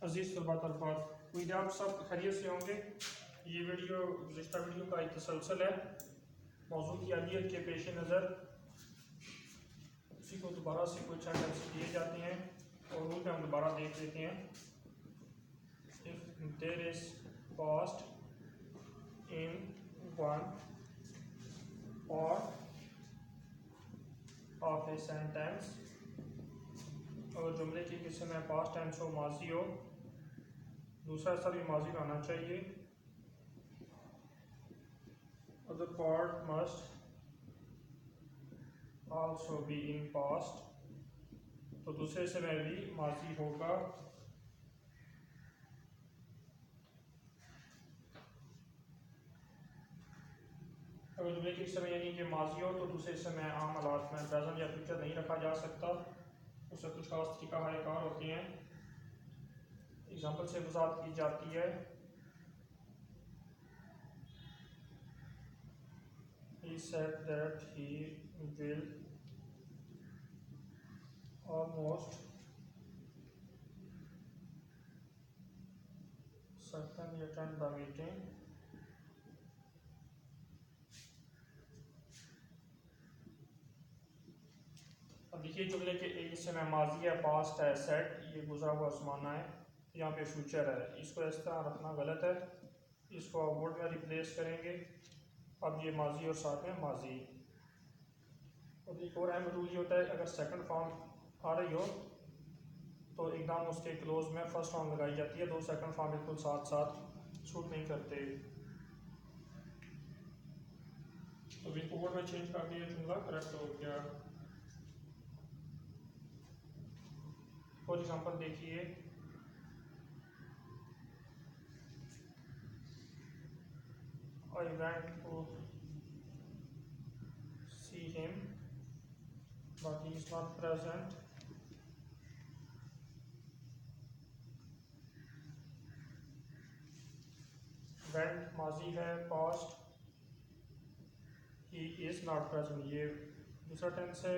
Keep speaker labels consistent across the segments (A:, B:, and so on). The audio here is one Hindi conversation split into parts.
A: अजीज़ तलबा तलबात, उम्मीद आप सब खैरियत से होंगे। ये वीडियो गुज़िश्ता वीडियो का एक तसलसल है। मौजू की अहमियत के पेश नज़र उसी को दोबारा से कुछ सेंटेंस दिए जाते हैं और उनमें हम दोबारा देख लेते हैं। If there is past in one part of a sentence, अगर जुमले की किसी में पास्ट टेंस हो, माजी हो, दूसरा हिस्सा भी माजी का आना चाहिए। Other part must also be in past, तो दूसरे हिस्से में भी माजी होगा। अगर जुमले के हिस्से में यानी कि माजी हो तो दूसरे हिस्से में आम हालात में प्रेजेंट या फ्यूचर नहीं रखा जा सकता, उससे कुछ खास तरीका कार होते हैं। एग्जाम्पल से वजाहत की जाती है। He said that he will almost certainly attend the meeting अब देखिए जुमले के एक हिस्से में माजी है, पास्ट है, सेट ये गुजरा हुआ ज़माना है, यहाँ पे फ्यूचर है। इसको इस तरह रखना गलत है, इसको वर्ड में रिप्लेस करेंगे। अब ये माजी और साथ में माजी। और एक और अहम रूल ये होता है, अगर सेकंड फॉर्म आ रही हो तो एकदम उसके क्लोज में फर्स्ट फॉर्म लगाई जाती है। दो सेकंड फॉर्म बिल्कुल साथ साथ सूट नहीं करते। तो इसको वर्ड में चेंज कर दिया, जुमला करेक्ट हो गया। फॉर एग्जाम्पल देखिए, I went to see him but he is not present. Went माजी है, past, he is not present ये दूसरा टेंस है।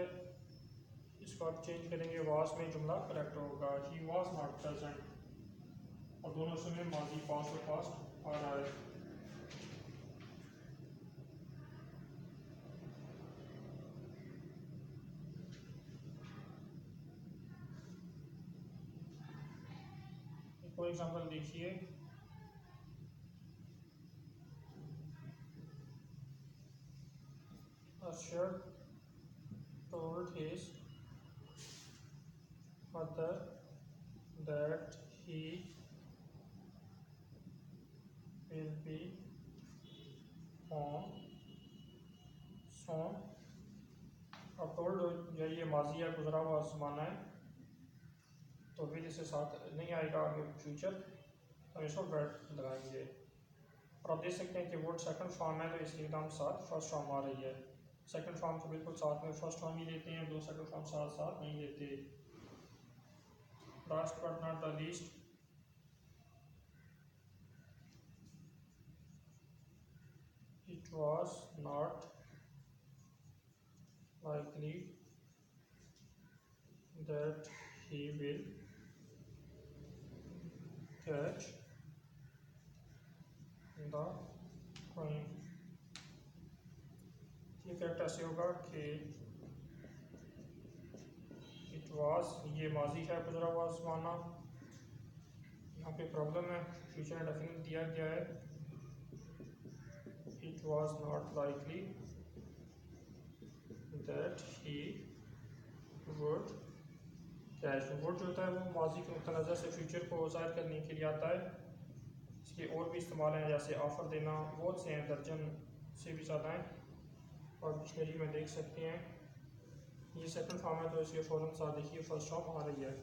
A: इसको आप चेंज करेंगे, वाज में जुमला करेक्ट होगा। ही वाज नॉट प्रेजेंट और दोनों समय माजी पास्ट और पास्ट आ रहा है। फॉर एग्जाम्पल देखिए, Ashar told his mother that he will be home soon. अब टोल्ड जो ये माजी है, गुजरा हुआ ज़माना है, तो फिर इसके साथ नहीं आएगा आगे फ्यूचर, तो इसको बैट लगाएंगे। और आप देख सकते हैं कि वर्ड सेकंड फॉर्म है तो इसके एकदम साथ फर्स्ट फॉर्म आ रही है। सेकंड फॉर्म को बिल्कुल साथ में फर्स्ट फॉर्म ही लेते हैं, दो सेकंड फॉर्म साथ साथ नहीं लेते। Last but not the least, it was not likely that he will catch the coin। ये फैक्ट ऐसे होगा कि इट वाज ये माजी है, गुजरा हुआ ज़माना, यहाँ पे प्रॉब्लम है, फ्यूचर डेफिनेट दिया गया है। It was not likely that he would catch. Would जो होता है वो माजी के मुतनज़र से फ्यूचर को ज़ाहिर करने के लिए आता है। इसके और भी इस्तेमाल हैं, जैसे ऑफ़र देना, बहुत से हैं, दर्जन से भी ज़्यादा हैं और डिक्शनरी में देख सकते हैं। ये सेकंड फॉर्म है तो इसके फ़ौरन साथ देखिए फर्स्ट फॉर्म आ रही है।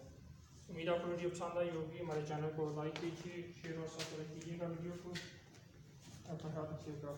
A: उम्मीद आपको वीडियो पसंद आई होगी। हमारे चैनल को लाइक कीजिए, शेयर और सब्सक्राइब कीजिएगा वीडियो को। अपना ख्याल रखिएगा।